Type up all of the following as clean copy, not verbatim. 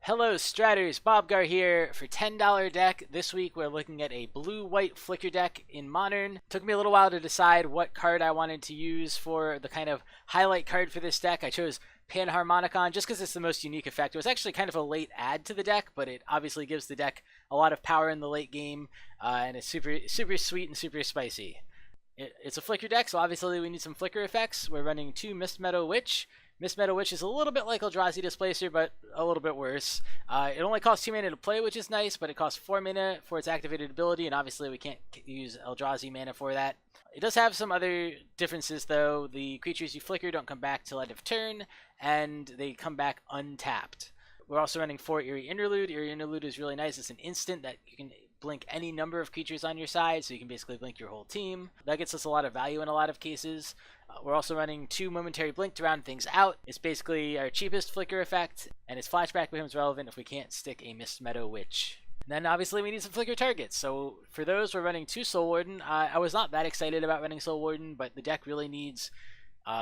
Hello Stratters, Bobgar here for $10 deck. This week we're looking at a blue-white flicker deck in Modern. Took me a little while to decide what card I wanted to use for the kind of highlight card for this deck. I chose Panharmonicon just because it's the most unique effect. It was actually kind of a late add to the deck, but it obviously gives the deck a lot of power in the late game, and it's super sweet and super spicy. It's a flicker deck, so obviously we need some flicker effects. We're running 2 Mistmeadow Witch. Mistmeadow Witch is a little bit like Eldrazi Displacer, but a little bit worse. It only costs 2 mana to play, which is nice, but it costs 4 mana for its activated ability, and obviously we can't use Eldrazi mana for that. It does have some other differences, though. The creatures you flicker don't come back till end of turn, and they come back untapped. We're also running 4 Eerie Interlude. Eerie Interlude is really nice. It's an instant that you can blink any number of creatures on your side, so you can basically blink your whole team. That gets us a lot of value in a lot of cases. We're also running 2 Momentary Blink to round things out. It's basically our cheapest flicker effect, and its flashback becomes relevant if we can't stick a Mistmeadow Witch. And then obviously we need some flicker targets, so for those we're running 2 Soul Warden. I was not that excited about running Soul Warden, but the deck really needs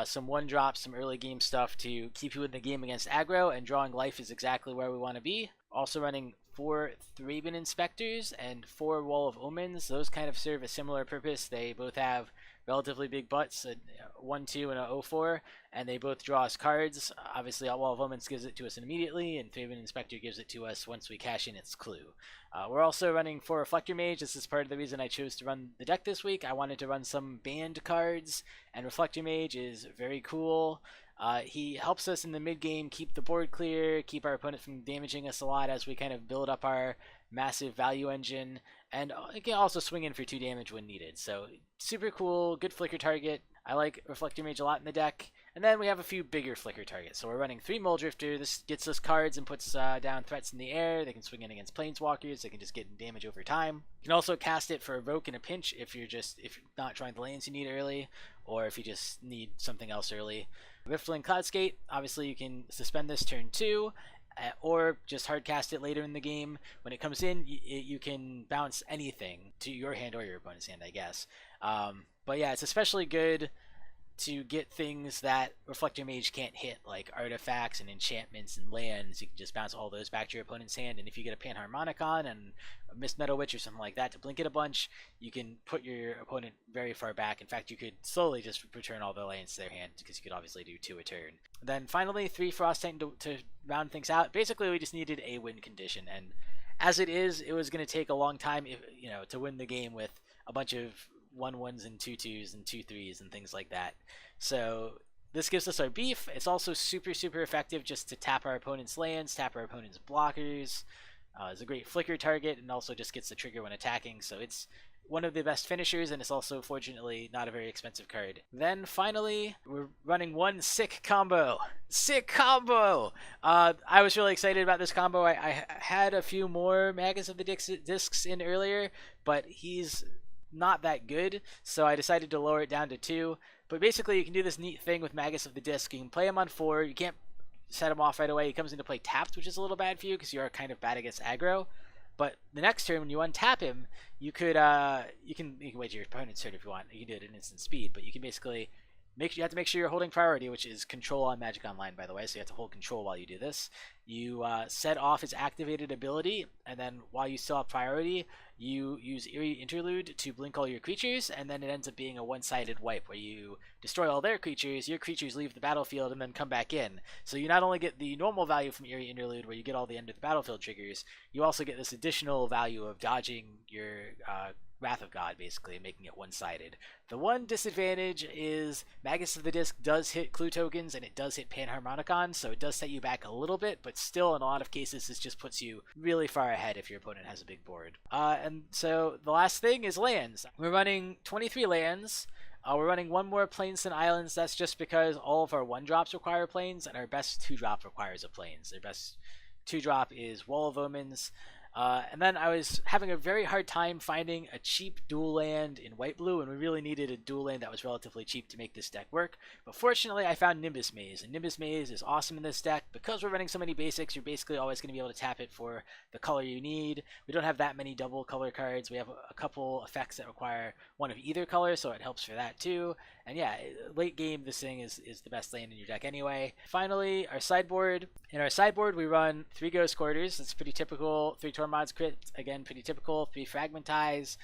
some 1-drops, some early game stuff to keep you in the game against aggro, and drawing life is exactly where we want to be. Also running 4 Thraben Inspectors and 4 Wall of Omens. Those kind of serve a similar purpose. They both have relatively big butts, a 1-2 and a 0-4, and they both draw us cards. Obviously, Wall of Omens gives it to us immediately, and Thraben Inspector gives it to us once we cash in its clue. We're also running 4 Reflector Mage. This is part of the reason I chose to run the deck this week. I wanted to run some banned cards, and Reflector Mage is very cool. He helps us in the mid-game keep the board clear, keep our opponent from damaging us a lot as we kind of build up our massive value engine, and it can also swing in for 2 damage when needed. So super cool, good flicker target. I like Reflector Mage a lot in the deck. And then we have a few bigger flicker targets. So we're running 3 Mulldrifter. This gets us cards and puts down threats in the air. They can swing in against planeswalkers. They can just get damage over time. You can also cast it for Evoke in a pinch if you're not drawing the lands you need early, or if you just need something else early. Riftwing Cloudskate, obviously you can suspend this turn 2, or just hard cast it later in the game. When it comes in, you can bounce anything to your hand or your opponent's hand, I guess. But yeah, it's especially good to get things that Reflector Mage can't hit, like artifacts and enchantments and lands. You can just bounce all those back to your opponent's hand, and if you get a Panharmonicon and a Mistmeadow Witch or something like that to blink it a bunch, you can put your opponent very far back. In fact, you could slowly just return all the lands to their hand, because you could obviously do 2 a turn. Then finally, 3 Frost Titan to round things out. Basically, we just needed a win condition, and as it is, it was going to take a long time, to win the game with a bunch of 1-1s and 2-2s and 2-3s and things like that. So this gives us our beef. It's also super effective just to tap our opponent's lands, tap our opponent's blockers. It's a great flicker target, and also just gets the trigger when attacking. So it's one of the best finishers, and it's also fortunately not a very expensive card. Then finally, we're running 1 sick combo. Sick combo! I was really excited about this combo. I had a few more Magus of the Discs in earlier, but he's not that good, so I decided to lower it down to 2. But basically, you can do this neat thing with Magus of the Disc. You can play him on 4. You can't set him off right away. He comes into play tapped, which is a little bad for you because you are kind of bad against aggro. But the next turn, when you untap him, you can wait your opponent's turn if you want. You can do it at instant speed, but you can basically you have to make sure you're holding priority, which is control on Magic Online, by the way, so you have to hold control while you do this. You set off his activated ability, and then while you still have priority, you use Eerie Interlude to blink all your creatures, and then it ends up being a one-sided wipe where you destroy all their creatures, your creatures leave the battlefield, and then come back in. So you not only get the normal value from Eerie Interlude, where you get all the end of the battlefield triggers, you also get this additional value of dodging your Wrath of God, basically, making it one-sided. The one disadvantage is Magus of the Disc does hit clue tokens, and it does hit Panharmonicon, so it does set you back a little bit, but still, in a lot of cases, this just puts you really far ahead if your opponent has a big board. And so the last thing is lands. We're running 23 lands. We're running 1 more Plains than Islands. That's just because all of our 1-drops require plains, and our best 2-drop requires a plains. Their best 2-drop is Wall of Omens. And then I was having a very hard time finding a cheap dual land in white-blue, and we really needed a dual land that was relatively cheap to make this deck work. But fortunately, I found Nimbus Maze, and Nimbus Maze is awesome in this deck. Because we're running so many basics, you're basically always going to be able to tap it for the color you need. We don't have that many double color cards. We have a couple effects that require one of either color, so it helps for that too. And yeah, late game, this thing is the best land in your deck anyway. Finally, our sideboard. In our sideboard, we run 3 Ghost Quarters. That's pretty typical. 3 Tormod's crit, again, pretty typical. 3 Fragmentize.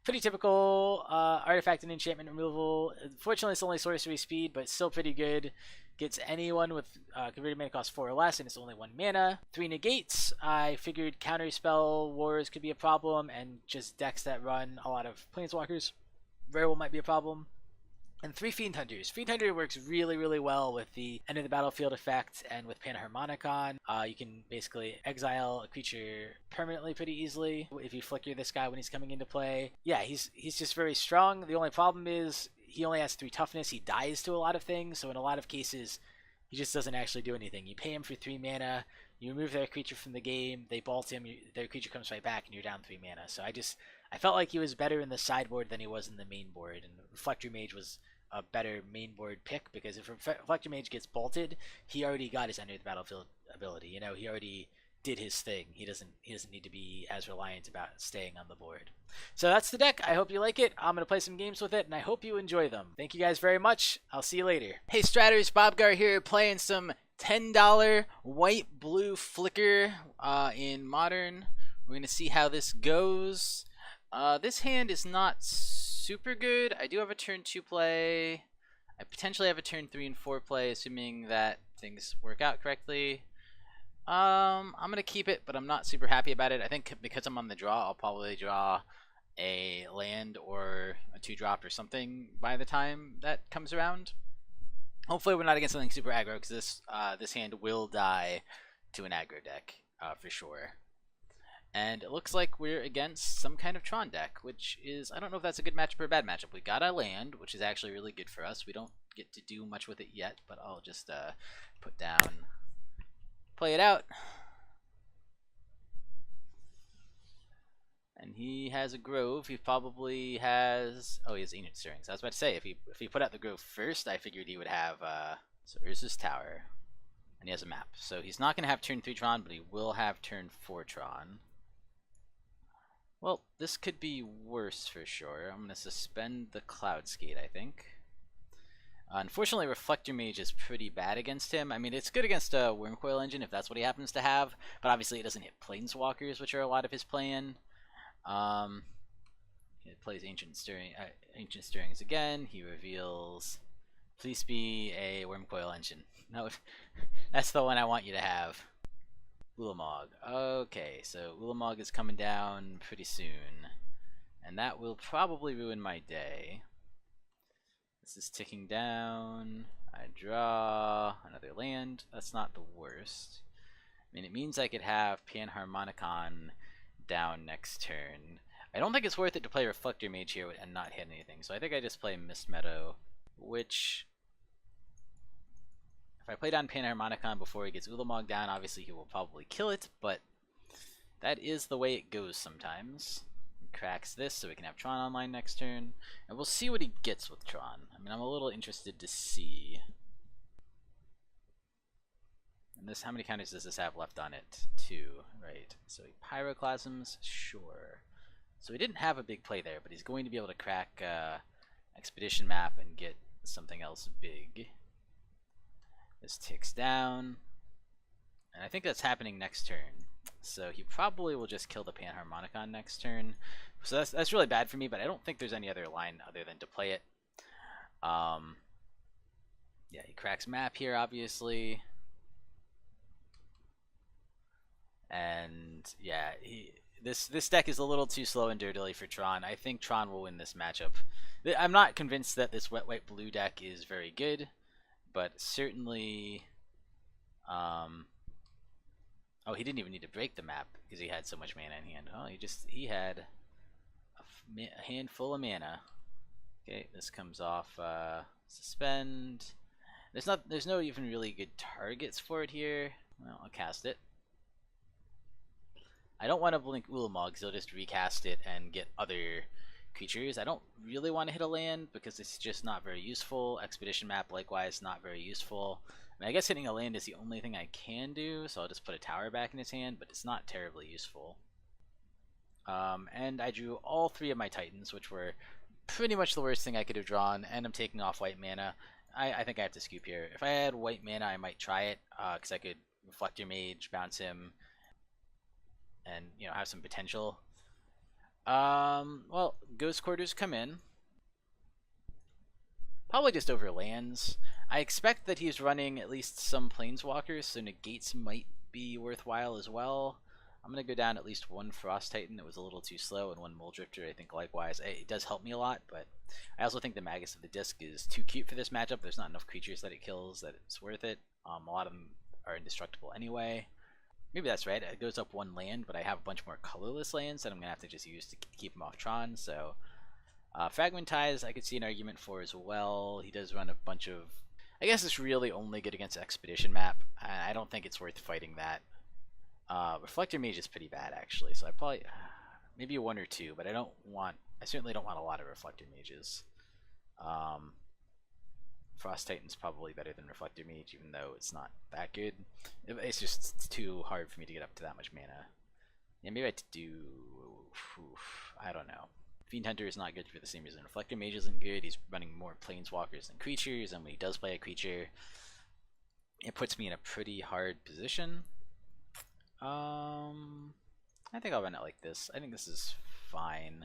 Pretty typical. Artifact and enchantment removal. Fortunately, it's only sorcery speed, but still pretty good. Gets anyone with converted mana cost 4 or less, and it's only 1 mana. 3 Negates. I figured Counterspell Wars could be a problem, and just decks that run a lot of Planeswalkers very well might be a problem. And 3 Fiend Hunters. Fiend Hunter works really, really well with the end of the battlefield effect and with Panharmonicon. You can basically exile a creature permanently pretty easily if you flicker this guy when he's coming into play. Yeah, he's just very strong. The only problem is he only has 3 toughness. He dies to a lot of things, so in a lot of cases, he just doesn't actually do anything. You pay him for 3 mana, you remove their creature from the game, they bolt him, their creature comes right back, and you're down 3 mana. So I felt like he was better in the sideboard than he was in the main board, and Reflector Mage was a better main board pick, because if Reflector Mage gets bolted, he already got his enter the battlefield ability. You know, he already did his thing. He doesn't need to be as reliant about staying on the board. So that's the deck. I hope you like it. I'm going to play some games with it, and I hope you enjoy them. Thank you guys very much. I'll see you later. Hey Stratters, Bobgar here, playing some $10 white-blue flicker in Modern. We're going to see how this goes. This hand is not super good. I do have a turn 2 play. I potentially have a turn 3 and 4 play, assuming that things work out correctly. I'm gonna keep it, but I'm not super happy about it. I think because I'm on the draw, I'll probably draw a land or a 2-drop or something by the time that comes around. Hopefully we're not against something super aggro, because this hand will die to an aggro deck for sure. And it looks like we're against some kind of Tron deck, which is, I don't know if that's a good matchup or a bad matchup. We got a land, which is actually really good for us. We don't get to do much with it yet, but I'll just put down, play it out. And he has a Grove. He probably has, oh, he has Ancient Stirrings. I was about to say, if he put out the Grove first, I figured he would have so Urza's Tower, and he has a map. So he's not going to have turn 3 Tron, but he will have turn 4 Tron. Well, this could be worse for sure. I'm going to suspend the Cloudskate, I think. Unfortunately, Reflector Mage is pretty bad against him. I mean, it's good against a Wormcoil Engine if that's what he happens to have, but obviously it doesn't hit Planeswalkers, which are a lot of his play-in. He plays Ancient Stirrings again. He reveals, please be a Wormcoil Engine. No, that's the one I want you to have. Ulamog. Okay, so Ulamog is coming down pretty soon, and that will probably ruin my day. This is ticking down. I draw another land. That's not the worst. I mean, it means I could have Panharmonicon down next turn. I don't think it's worth it to play Reflector Mage here and not hit anything, so I think I just play Mistmeadow Witch. If I play down Panharmonicon before he gets Ulamog down, obviously he will probably kill it, but that is the way it goes sometimes. He cracks this so we can have Tron online next turn, and we'll see what he gets with Tron. I mean, I'm a little interested to see. And this, how many counters does this have left on it? 2, right. So he Pyroclasms, sure. So he didn't have a big play there, but he's going to be able to crack Expedition Map and get something else big. This ticks down, and I think that's happening next turn. So he probably will just kill the Panharmonicon next turn. So that's really bad for me, but I don't think there's any other line other than to play it. Yeah, he cracks map here, obviously. And yeah, this deck is a little too slow and dirtily for Tron. I think Tron will win this matchup. I'm not convinced that this wet white blue deck is very good, but certainly, oh, he didn't even need to break the map because he had so much mana in hand. Oh, he had a handful of mana. Okay, this comes off suspend. There's no even really good targets for it here. Well, I'll cast it. I don't want to blink Ulamog because he'll just recast it and get other creatures. I don't really want to hit a land because it's just not very useful. Expedition map, likewise, not very useful. I mean, I guess hitting a land is the only thing I can do, so I'll just put a tower back in his hand, but it's not terribly useful. And I drew all 3 of my Titans, which were pretty much the worst thing I could have drawn, and I'm taking off white mana. I think I have to scoop here. If I had white mana, I might try it, because I could Reflector Mage, bounce him, and, you know, have some potential. Well, Ghost Quarters come in. Probably just over lands. I expect that he's running at least some Planeswalkers, so negates might be worthwhile as well. I'm going to go down at least 1 Frost Titan that was a little too slow, and 1 Mulldrifter, I think, likewise. It does help me a lot, but I also think the Magus of the Disc is too cute for this matchup. There's not enough creatures that it kills that it's worth it. A lot of them are indestructible anyway. Maybe that's right. It goes up 1 land, but I have a bunch more colorless lands that I'm going to have to just use to keep him off Tron, so... Fragmentize, I could see an argument for as well. He does run a bunch of... I guess it's really only good against Expedition map. I don't think it's worth fighting that. Reflector Mage is pretty bad, actually, so I probably... maybe 1 or 2, but I certainly don't want a lot of Reflector Mages. Frost Titan's probably better than Reflector Mage, even though it's not that good. It's just too hard for me to get up to that much mana. Yeah, maybe I have to do... I don't know. Fiend Hunter is not good for the same reason Reflector Mage isn't good. He's running more Planeswalkers than creatures, and when he does play a creature, it puts me in a pretty hard position. I think I'll run it like this. I think this is fine.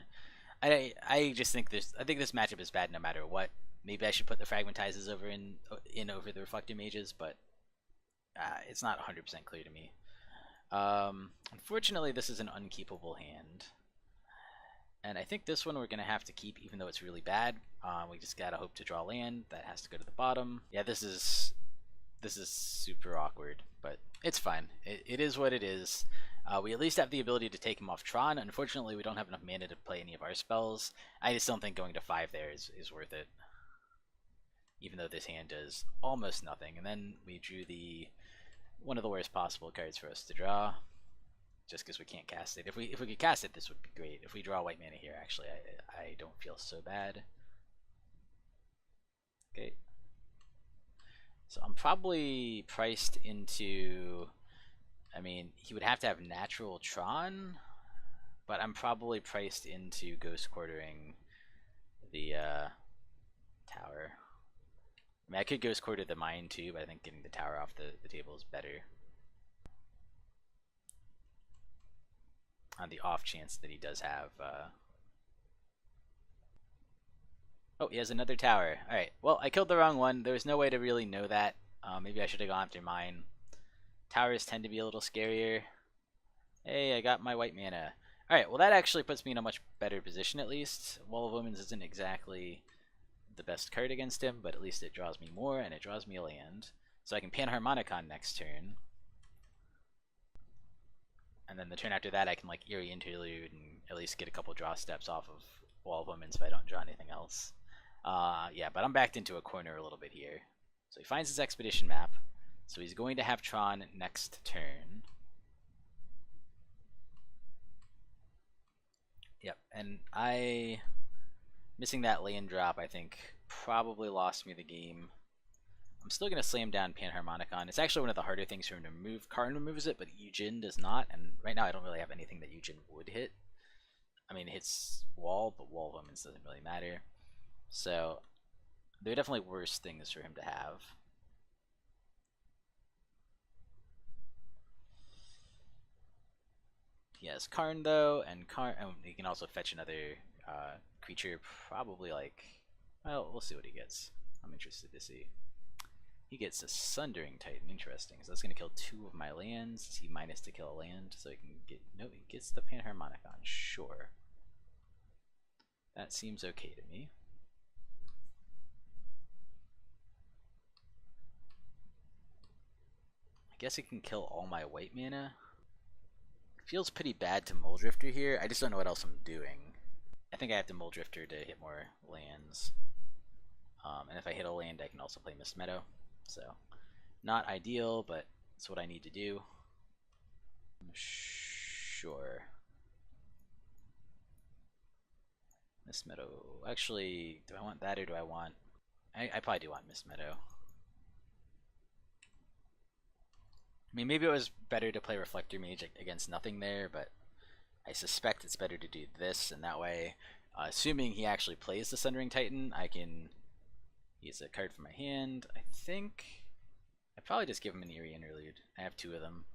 I just think this matchup is bad no matter what. Maybe I should put the Fragmentizes over in over the Reflector Mages, but it's not 100% clear to me. Unfortunately, this is an unkeepable hand. And I think this one we're going to have to keep, even though it's really bad. We just got to hope to draw land. That has to go to the bottom. Yeah, this is super awkward, but it's fine. It is what it is. We at least have the ability to take him off Tron. Unfortunately, we don't have enough mana to play any of our spells. I just don't think going to 5 there is worth it. Even though this hand does almost nothing. And then we drew one of the worst possible cards for us to draw. Just because we can't cast it. If we could cast it, this would be great. If we draw white mana here, actually, I don't feel so bad. Okay. So I'm probably priced into... I mean, he would have to have natural Tron, but I'm probably priced into Ghost Quartering the tower. I mean, I could Ghost Quarter the mine too, but I think getting the tower off the table is better. On the off chance that he does have... Oh, he has another tower. Alright, well, I killed the wrong one. There was no way to really know that. Maybe I should have gone after mine. Towers tend to be a little scarier. Hey, I got my white mana. Alright, well that actually puts me in a much better position at least. Wall of Omens isn't exactly the best card against him, but at least it draws me more, and it draws me a land. So I can Panharmonicon next turn. And then the turn after that I can like Eerie Interlude and at least get a couple draw steps off of Wall of Omens if I don't draw anything else. Yeah, but I'm backed into a corner a little bit here. So he finds his Expedition map. So he's going to have Tron next turn. Yep, and missing that land drop, I think, probably lost me the game. I'm still going to slam down Panharmonicon. It's actually one of the harder things for him to remove. Karn removes it, but Yujin does not, and right now I don't really have anything that Yujin would hit. I mean, it hits Wall, but Wall of Omens doesn't really matter. So, there are definitely worse things for him to have. He has Karn though, and he can also fetch another creature, probably like, well, we'll see what he gets. I'm interested to see. He gets a Sundering Titan, interesting. So that's going to kill 2 of my lands. Is he minus to kill a land? So he can get, no, he gets the Panharmonicon, sure. That seems okay to me. I guess he can kill all my white mana. Feels pretty bad to Mulldrifter here. I just don't know what else I'm doing. I think I have to Mulldrifter to hit more lands. And if I hit a land, I can also play Mistmeadow. So, not ideal, but it's what I need to do. I'm Sure. Mistmeadow. Actually, do I want that or do I want... I probably do want Mistmeadow. I mean, maybe it was better to play Reflector Mage against nothing there, but I suspect it's better to do this, and that way, assuming he actually plays the Sundering Titan, I can use a card from my hand. I think I'd probably just give him an Eerie Interlude. I have 2 of them.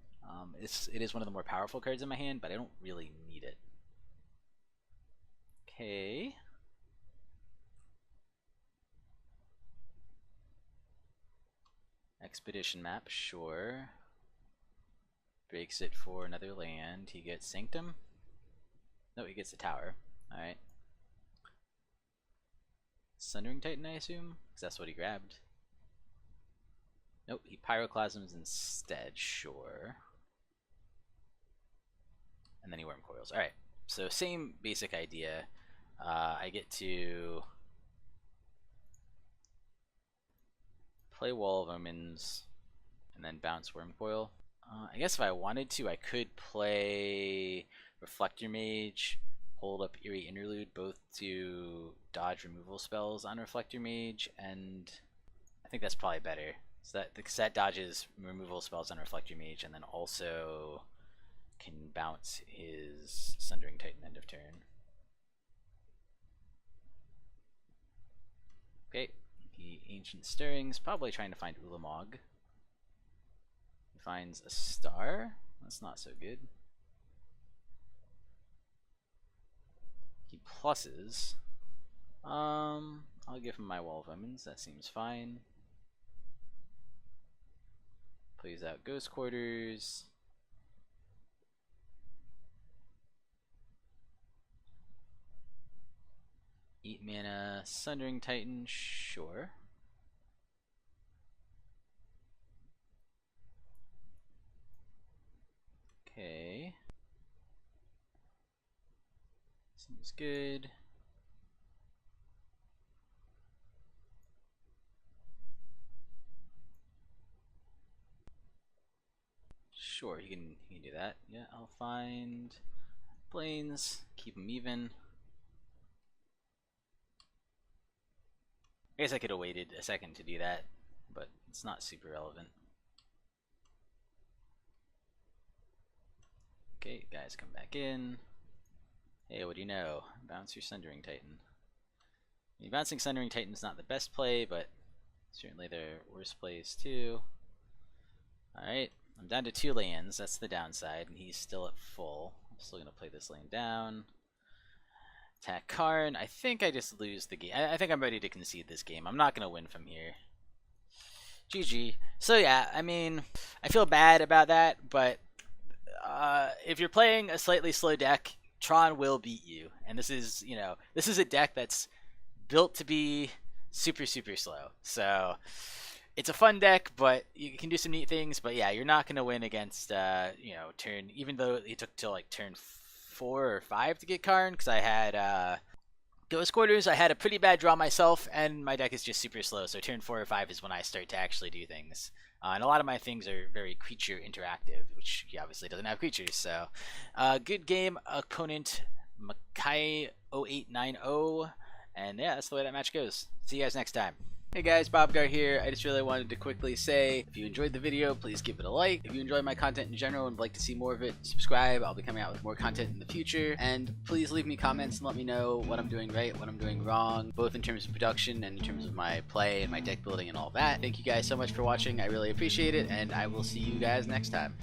It is one of the more powerful cards in my hand, but I don't really need it. Okay. Expedition map, sure. Breaks it for another land. He gets Sanctum. No, he gets a tower. Alright. Sundering Titan, I assume? Because that's what he grabbed. Nope, he Pyroclasms instead, sure. And then he Worm Coils. Alright, so same basic idea. I get to play Wall of Omens and then bounce Worm Coil. I guess if I wanted to, I could play Reflector Mage, hold up Eerie Interlude, both to dodge removal spells on Reflector Mage, and I think that's probably better. So that dodges removal spells on Reflector Mage, and then also can bounce his Sundering Titan end of turn. Okay, the Ancient Stirrings, probably trying to find Ulamog. He finds a star. That's not so good. He pluses. I'll give him my Wall of Omens. That seems fine. Plays out Ghost Quarters. Eat mana, Sundering Titan, sure. Okay. Seems good. Sure, he can do that. Yeah, I'll find Plains, keep them even. I guess I could have waited a second to do that, but it's not super relevant. Okay, guys, come back in. Hey, what do you know? Bounce your Sundering Titan. I mean, bouncing Sundering Titan is not the best play, but certainly there are worse plays too. Alright, I'm down to 2 lands, that's the downside, and he's still at full. I'm still going to play this lane down. Attack Karn. I think I just lose the game. I think I'm ready to concede this game. I'm not going to win from here. GG. So yeah, I mean, I feel bad about that, but if you're playing a slightly slow deck, Tron will beat you. And this is, you know, this is a deck that's built to be super, super slow. So it's a fun deck, but you can do some neat things. But yeah, you're not going to win against, you know, turn, even though it took till like turn 4 or 5 to get Karn, because I had Ghost Quarters. I had a pretty bad draw myself, and my deck is just super slow. So turn 4 or 5 is when I start to actually do things. And a lot of my things are very creature interactive, which he obviously doesn't have creatures. So good game, opponent Makai 0890, and yeah, that's the way that match goes. See you guys next time. Hey guys, Bobgar here. I just really wanted to quickly say, if you enjoyed the video, please give it a like. If you enjoy my content in general and would like to see more of it, subscribe. I'll be coming out with more content in the future. And please leave me comments and let me know what I'm doing right, what I'm doing wrong, both in terms of production and in terms of my play and my deck building and all that. Thank you guys so much for watching. I really appreciate it, and I will see you guys next time.